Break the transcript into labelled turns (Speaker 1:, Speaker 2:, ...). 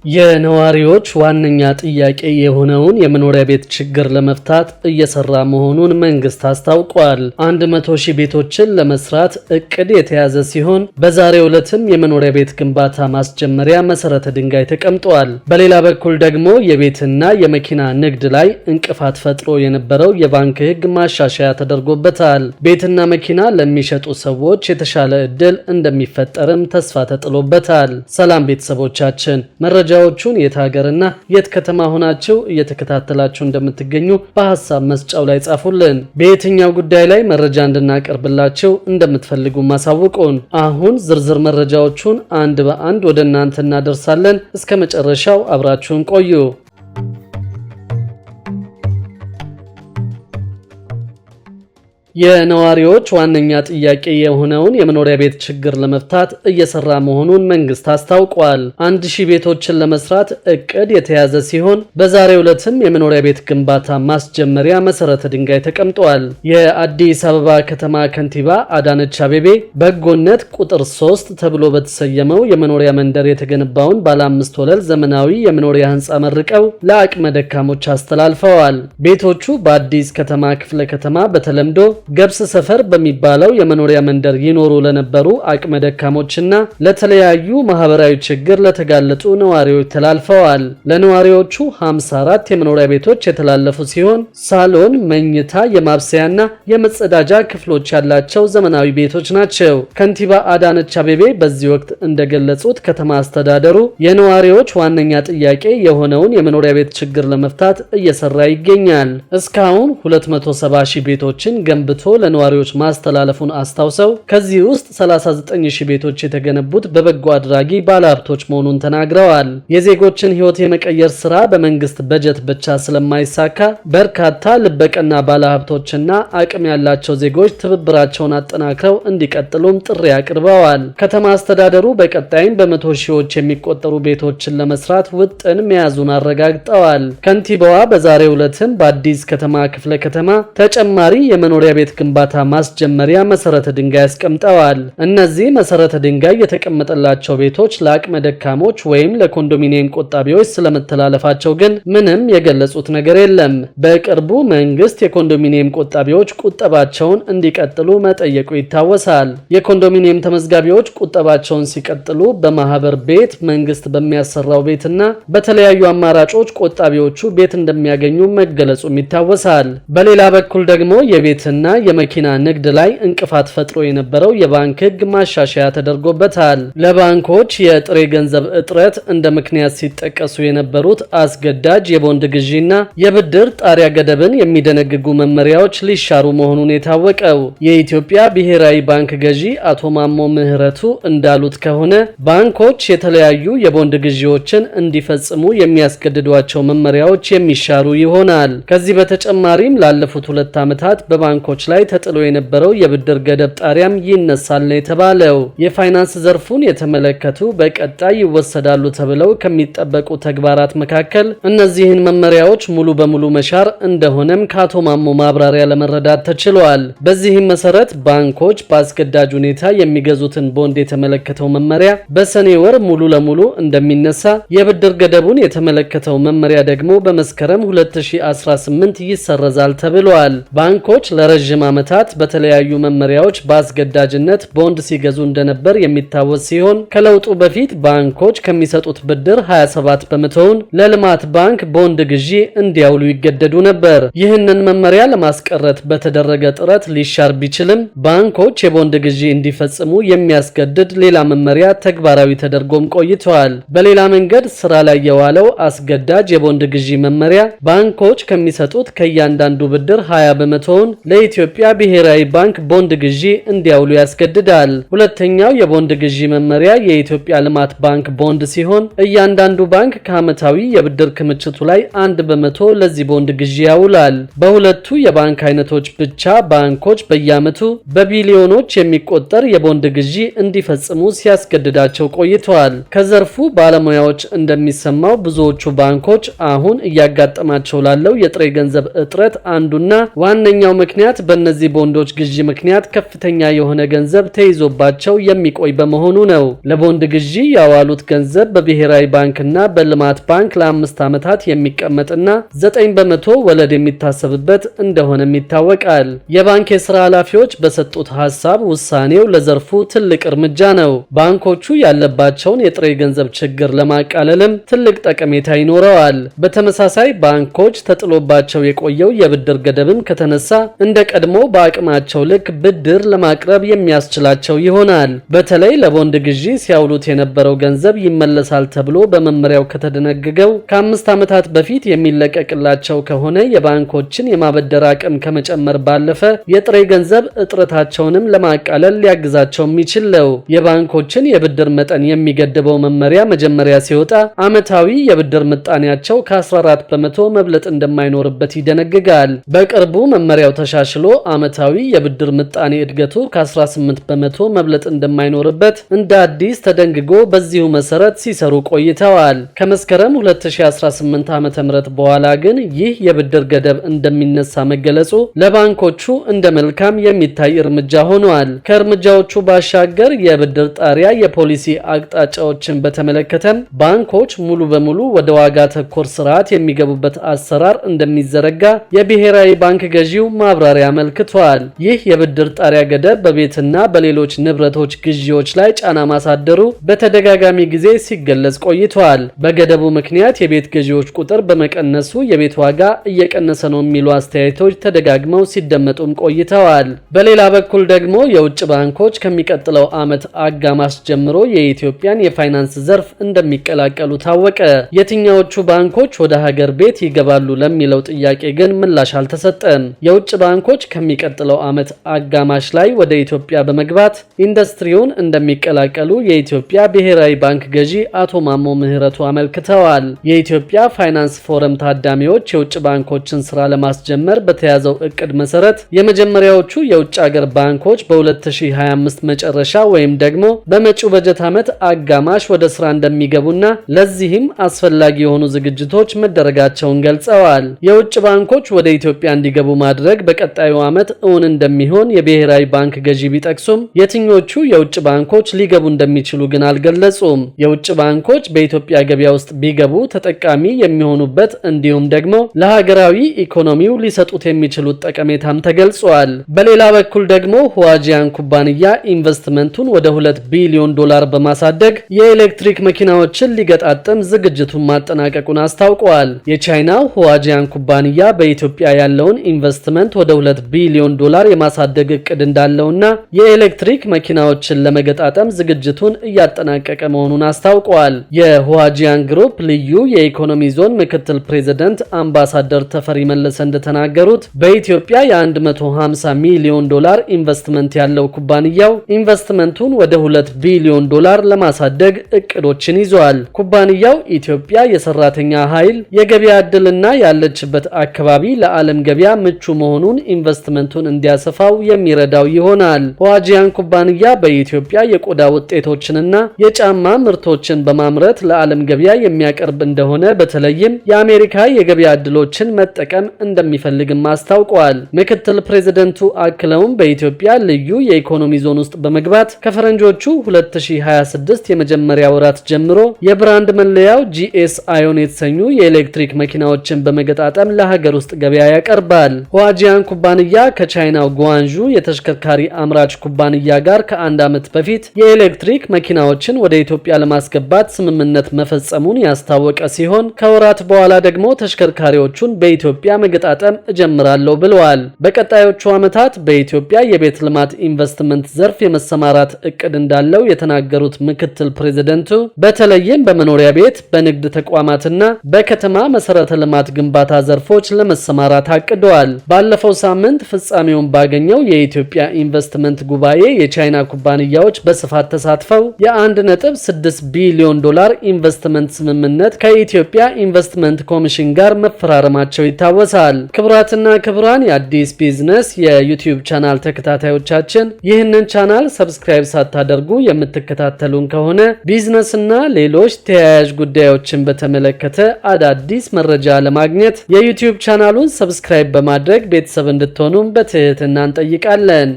Speaker 1: የነዋሪዎች ዋነኛ ጥያቄ የሆነውን የመኖሪያ ቤት ችግር ለመፍታት እየሰራ መሆኑን መንግስት አስታውቋል። 100 ሺህ ቤቶችን ለመስራት እቅድ የተያዘ ሲሆን በዛሬው ዕለትም የመኖሪያ ቤት ግንባታ ማስጀመሪያ መሰረተ ድንጋይ ተቀምጧል። በሌላ በኩል ደግሞ የቤትና የመኪና ንግድ ላይ እንቅፋት ፈጥሮ የነበረው የባንክ ሕግ ማሻሻያ ተደርጎበታል። ቤትና መኪና ለሚሸጡ ሰዎች የተሻለ ዕድል እንደሚፈጠርም ተስፋ ተጥሎበታል። ሰላም ቤተሰቦቻችን፣ መረጃዎቹን የት ሀገርና የት ከተማ ሆናችሁ እየተከታተላችሁ እንደምትገኙ በሐሳብ መስጫው ላይ ጻፉልን። በየትኛው ጉዳይ ላይ መረጃ እንድናቀርብላችሁ እንደምትፈልጉ ማሳውቁን። አሁን ዝርዝር መረጃዎቹን አንድ በአንድ ወደ እናንተ እናደርሳለን። እስከ መጨረሻው አብራችሁን ቆዩ። የነዋሪዎች ዋነኛ ጥያቄ የሆነውን የመኖሪያ ቤት ችግር ለመፍታት እየሰራ መሆኑን መንግስት አስታውቋል። 1000 ቤቶችን ለመስራት እቅድ የተያዘ ሲሆን በዛሬው ዕለትም የመኖሪያ ቤት ግንባታ ማስጀመሪያ መሰረተ ድንጋይ ተቀምጧል። የአዲስ አበባ ከተማ ከንቲባ አዳነች አቤቤ በጎነት ቁጥር 3 ተብሎ በተሰየመው የመኖሪያ መንደር የተገነባውን ባለ 5 ወለል ዘመናዊ የመኖሪያ ህንፃ መርቀው ለአቅመ ደካሞች አስተላልፈዋል። ቤቶቹ በአዲስ ከተማ ክፍለ ከተማ በተለምዶ ገብስ ሰፈር በሚባለው የመኖሪያ መንደር ይኖሩ ለነበሩ አቅመ ደካሞችና ለተለያዩ ማህበራዊ ችግር ለተጋለጡ ነዋሪዎች ተላልፈዋል። ለነዋሪዎቹ 54 የመኖሪያ ቤቶች የተላለፉ ሲሆን ሳሎን፣ መኝታ፣ የማብሰያና የመጸዳጃ ክፍሎች ያላቸው ዘመናዊ ቤቶች ናቸው። ከንቲባ አዳነች አቤቤ በዚህ ወቅት እንደገለጹት ከተማ አስተዳደሩ የነዋሪዎች ዋነኛ ጥያቄ የሆነውን የመኖሪያ ቤት ችግር ለመፍታት እየሰራ ይገኛል። እስካሁን 270 ሺህ ቤቶችን ገንብቶ ለነዋሪዎች ማስተላለፉን አስታውሰው ከዚህ ውስጥ 39 ሺህ ቤቶች የተገነቡት በበጎ አድራጊ ባለሀብቶች መሆኑን ተናግረዋል። የዜጎችን ህይወት የመቀየር ስራ በመንግስት በጀት ብቻ ስለማይሳካ በርካታ ልበቀና ባለሀብቶችና አቅም ያላቸው ዜጎች ትብብራቸውን አጠናክረው እንዲቀጥሉም ጥሪ አቅርበዋል። ከተማ አስተዳደሩ በቀጣይም በመቶ ሺዎች የሚቆጠሩ ቤቶችን ለመስራት ውጥን መያዙን አረጋግጠዋል። ከንቲባዋ በዛሬው ዕለትም በአዲስ ከተማ ክፍለ ከተማ ተጨማሪ የመኖሪያ ቤት ግንባታ ማስጀመሪያ መሰረተ ድንጋይ አስቀምጠዋል። እነዚህ መሰረተ ድንጋይ የተቀመጠላቸው ቤቶች ለአቅመ ደካሞች ወይም ለኮንዶሚኒየም ቆጣቢዎች ስለመተላለፋቸው ግን ምንም የገለጹት ነገር የለም። በቅርቡ መንግስት የኮንዶሚኒየም ቆጣቢዎች ቁጠባቸውን እንዲቀጥሉ መጠየቁ ይታወሳል። የኮንዶሚኒየም ተመዝጋቢዎች ቁጠባቸውን ሲቀጥሉ በማህበር ቤት፣ መንግስት በሚያሰራው ቤትና በተለያዩ አማራጮች ቆጣቢዎቹ ቤት እንደሚያገኙ መገለጹም ይታወሳል። በሌላ በኩል ደግሞ የቤትና የመኪና ንግድ ላይ እንቅፋት ፈጥሮ የነበረው የባንክ ሕግ ማሻሻያ ተደርጎበታል። ለባንኮች የጥሬ ገንዘብ እጥረት እንደ ምክንያት ሲጠቀሱ የነበሩት አስገዳጅ የቦንድ ግዢና የብድር ጣሪያ ገደብን የሚደነግጉ መመሪያዎች ሊሻሩ መሆኑን የታወቀው የኢትዮጵያ ብሔራዊ ባንክ ገዢ አቶ ማሞ ምህረቱ እንዳሉት ከሆነ ባንኮች የተለያዩ የቦንድ ግዢዎችን እንዲፈጽሙ የሚያስገድዷቸው መመሪያዎች የሚሻሩ ይሆናል። ከዚህ በተጨማሪም ላለፉት 2 ዓመታት በባንኮች ላይ ተጥሎ የነበረው የብድር ገደብ ጣሪያም ይነሳል ነው የተባለው። የፋይናንስ ዘርፉን የተመለከቱ በቀጣይ ይወሰዳሉ ተብለው ከሚጠበቁ ተግባራት መካከል እነዚህን መመሪያዎች ሙሉ በሙሉ መሻር እንደሆነም ከአቶ ማሞ ማብራሪያ ለመረዳት ተችሏል። በዚህም መሰረት ባንኮች በአስገዳጅ ሁኔታ የሚገዙትን ቦንድ የተመለከተው መመሪያ በሰኔ ወር ሙሉ ለሙሉ እንደሚነሳ፣ የብድር ገደቡን የተመለከተው መመሪያ ደግሞ በመስከረም 2018 ይሰረዛል ተብሏል። ባንኮች ለረጅም ዓመታት በተለያዩ መመሪያዎች በአስገዳጅነት ቦንድ ሲገዙ እንደነበር የሚታወስ ሲሆን ከለውጡ በፊት ባንኮች ከሚሰጡት ብድር 27 በመቶውን ለልማት ባንክ ቦንድ ግዢ እንዲያውሉ ይገደዱ ነበር። ይህንን መመሪያ ለማስቀረት በተደረገ ጥረት ሊሻር ቢችልም ባንኮች የቦንድ ግዢ እንዲፈጽሙ የሚያስገድድ ሌላ መመሪያ ተግባራዊ ተደርጎም ቆይተዋል። በሌላ መንገድ ስራ ላይ የዋለው አስገዳጅ የቦንድ ግዢ መመሪያ ባንኮች ከሚሰጡት ከእያንዳንዱ ብድር 20 በመቶውን ለኢትዮጵያ ብሔራዊ ባንክ ቦንድ ግዢ እንዲያውሉ ያስገድዳል። ሁለተኛው የቦንድ ግዢ መመሪያ የኢትዮጵያ ልማት ባንክ ቦንድ ሲሆን እያንዳንዱ ባንክ ከዓመታዊ የብድር ክምችቱ ላይ 1 በመቶ ለዚህ ቦንድ ግዢ ያውላል። በሁለቱ የባንክ አይነቶች ብቻ ባንኮች በየዓመቱ በቢሊዮኖች የሚቆጠር የቦንድ ግዢ እንዲፈጽሙ ሲያስገድዳቸው ቆይተዋል። ከዘርፉ ባለሙያዎች እንደሚሰማው ብዙዎቹ ባንኮች አሁን እያጋጠማቸው ላለው የጥሬ ገንዘብ እጥረት አንዱና ዋነኛው ምክንያት በእነዚህ ቦንዶች ግዢ ምክንያት ከፍተኛ የሆነ ገንዘብ ተይዞባቸው የሚቆይ በመሆኑ ነው። ለቦንድ ግዢ ያዋሉት ገንዘብ በብሔራዊ ባንክና በልማት ባንክ ለ5 ዓመታት የሚቀመጥና 9 በመቶ ወለድ የሚታሰብበት እንደሆነም ይታወቃል። የባንክ የሥራ ኃላፊዎች በሰጡት ሐሳብ ውሳኔው ለዘርፉ ትልቅ እርምጃ ነው። ባንኮቹ ያለባቸውን የጥሬ ገንዘብ ችግር ለማቃለልም ትልቅ ጠቀሜታ ይኖረዋል። በተመሳሳይ ባንኮች ተጥሎባቸው የቆየው የብድር ገደብም ከተነሳ እንደ ቀድሞ በአቅማቸው ልክ ብድር ለማቅረብ የሚያስችላቸው ይሆናል። በተለይ ለቦንድ ግዢ ሲያውሉት የነበረው ገንዘብ ይመለሳል ተብሎ በመመሪያው ከተደነገገው ከ5 ዓመታት በፊት የሚለቀቅላቸው ከሆነ የባንኮችን የማበደር አቅም ከመጨመር ባለፈ የጥሬ ገንዘብ እጥረታቸውንም ለማቃለል ሊያግዛቸው የሚችል ነው። የባንኮችን የብድር መጠን የሚገድበው መመሪያ መጀመሪያ ሲወጣ ዓመታዊ የብድር ምጣኔያቸው ከ14 በመቶ መብለጥ እንደማይኖርበት ይደነግጋል። በቅርቡ መመሪያው ተሻሽሎ ዓመታዊ የብድር ምጣኔ እድገቱ ከ18 በመቶ መብለጥ እንደማይኖርበት እንደ አዲስ ተደንግጎ በዚሁ መሰረት ሲሰሩ ቆይተዋል። ከመስከረም 2018 ዓ.ም በኋላ ግን ይህ የብድር ገደብ እንደሚነሳ መገለጹ ለባንኮቹ እንደ መልካም የሚታይ እርምጃ ሆኗል። ከእርምጃዎቹ ባሻገር የብድር ጣሪያ የፖሊሲ አቅጣጫዎችን በተመለከተም ባንኮች ሙሉ በሙሉ ወደ ዋጋ ተኮር ስርዓት የሚገቡበት አሰራር እንደሚዘረጋ የብሔራዊ ባንክ ገዢው ማብራሪያ አመልክቷል። ይህ የብድር ጣሪያ ገደብ በቤትና በሌሎች ንብረቶች ግዢዎች ላይ ጫና ማሳደሩ በተደጋጋሚ ጊዜ ሲገለጽ ቆይቷል። በገደቡ ምክንያት የቤት ገዢዎች ቁጥር በመቀነሱ የቤት ዋጋ እየቀነሰ ነው የሚሉ አስተያየቶች ተደጋግመው ሲደመጡም ቆይተዋል። በሌላ በኩል ደግሞ የውጭ ባንኮች ከሚቀጥለው ዓመት አጋማሽ ጀምሮ የኢትዮጵያን የፋይናንስ ዘርፍ እንደሚቀላቀሉ ታወቀ። የትኛዎቹ ባንኮች ወደ ሀገር ቤት ይገባሉ ለሚለው ጥያቄ ግን ምላሽ አልተሰጠም። የውጭ ባንኮች ከሚቀጥለው ዓመት አጋማሽ ላይ ወደ ኢትዮጵያ በመግባት ኢንዱስትሪውን እንደሚቀላቀሉ የኢትዮጵያ ብሔራዊ ባንክ ገዢ አቶ ማሞ ምህረቱ አመልክተዋል። የኢትዮጵያ ፋይናንስ ፎረም ታዳሚዎች የውጭ ባንኮችን ስራ ለማስጀመር በተያዘው እቅድ መሰረት የመጀመሪያዎቹ የውጭ ሀገር ባንኮች በ2025 መጨረሻ ወይም ደግሞ በመጪው በጀት ዓመት አጋማሽ ወደ ስራ እንደሚገቡና ለዚህም አስፈላጊ የሆኑ ዝግጅቶች መደረጋቸውን ገልጸዋል። የውጭ ባንኮች ወደ ኢትዮጵያ እንዲገቡ ማድረግ በቀጣዩ ዓመት እውን እንደሚሆን የብሔራዊ ባንክ ገዢ ቢጠቅሱም የትኞቹ የውጭ ባንኮች ሊገቡ እንደሚችሉ ግን አልገለጹም። የውጭ ባንኮች በኢትዮጵያ ገበያ ውስጥ ቢገቡ ተጠቃሚ የሚሆኑበት እንዲሁም ደግሞ ለሀገራዊ ኢኮኖሚው ሊሰጡት የሚችሉት ጠቀሜታም ተገልጿል። በሌላ በኩል ደግሞ ሁዋጂያን ኩባንያ ኢንቨስትመንቱን ወደ $2 ቢሊዮን በማሳደግ የኤሌክትሪክ መኪናዎችን ሊገጣጠም ዝግጅቱን ማጠናቀቁን አስታውቋል። የቻይናው ሁዋጂያን ኩባንያ በኢትዮጵያ ያለውን ኢንቨስትመንት ወደ $2 ቢሊዮን የማሳደግ እቅድ እንዳለውና የኤሌክትሪክ መኪናዎችን ለመገጣጠም ዝግጅቱን እያጠናቀቀ መሆኑን አስታውቋል። የሁዋጂያን ግሩፕ ልዩ የኢኮኖሚ ዞን ምክትል ፕሬዝዳንት አምባሳደር ተፈሪ መለሰ እንደተናገሩት በኢትዮጵያ የ150 ሚሊዮን ዶላር ኢንቨስትመንት ያለው ኩባንያው ኢንቨስትመንቱን ወደ $2 ቢሊዮን ለማሳደግ እቅዶችን ይዟል። ኩባንያው ኢትዮጵያ የሰራተኛ ኃይል የገበያ ዕድልና ያለችበት አካባቢ ለዓለም ገበያ ምቹ መሆኑን ኢንቨስትመንቱን እንዲያሰፋው የሚረዳው ይሆናል። ሁዋጂያን ኩባንያ በኢትዮጵያ የቆዳ ውጤቶችንና የጫማ ምርቶችን በማምረት ለዓለም ገበያ የሚያቀርብ እንደሆነ በተለይም የአሜሪካ የገበያ ዕድሎችን መጠቀም እንደሚፈልግም አስታውቋል። ምክትል ፕሬዝደንቱ አክለውም በኢትዮጵያ ልዩ የኢኮኖሚ ዞን ውስጥ በመግባት ከፈረንጆቹ 2026 የመጀመሪያ ወራት ጀምሮ የብራንድ መለያው GS አዮን የተሰኙ የኤሌክትሪክ መኪናዎችን በመገጣጠም ለሀገር ውስጥ ገበያ ያቀርባል። ሁዋጂያን ኩባንያ ከቻይናው ጓንዡ የተሽከርካሪ አምራች ኩባንያ ጋር ከአንድ ዓመት በፊት የኤሌክትሪክ መኪናዎችን ወደ ኢትዮጵያ ለማስገባት ስምምነት መፈጸሙን ያስታወቀ ሲሆን ከወራት በኋላ ደግሞ ተሽከርካሪዎቹን በኢትዮጵያ መገጣጠም እጀምራለሁ ብለዋል። በቀጣዮቹ ዓመታት በኢትዮጵያ የቤት ልማት ኢንቨስትመንት ዘርፍ የመሰማራት እቅድ እንዳለው የተናገሩት ምክትል ፕሬዝደንቱ በተለይም በመኖሪያ ቤት፣ በንግድ ተቋማትና በከተማ መሰረተ ልማት ግንባታ ዘርፎች ለመሰማራት አቅደዋል። ባለፈው ሳምንት ፍጻሜውን ባገኘው የኢትዮጵያ ኢንቨስትመንት ጉባኤ የቻይና ኩባንያዎች በስፋት ተሳትፈው የ1.6 ቢሊዮን ኢንቨስትመንት ስምምነት ከኢትዮጵያ ኢንቨስትመንት ኮሚሽን ጋር መፈራረማቸው ይታወሳል። ክቡራትና ክቡራን የአዲስ ቢዝነስ የዩቲዩብ ቻናል ተከታታዮቻችን ይህንን ቻናል ሰብስክራይብ ሳታደርጉ የምትከታተሉን ከሆነ ቢዝነስና ሌሎች ተያያዥ ጉዳዮችን በተመለከተ አዳዲስ መረጃ ለማግኘት የዩቲዩብ ቻናሉን ሰብስክራይብ በማድረግ ቤተሰብ እንድትሆኑም በትህትና እንጠይቃለን።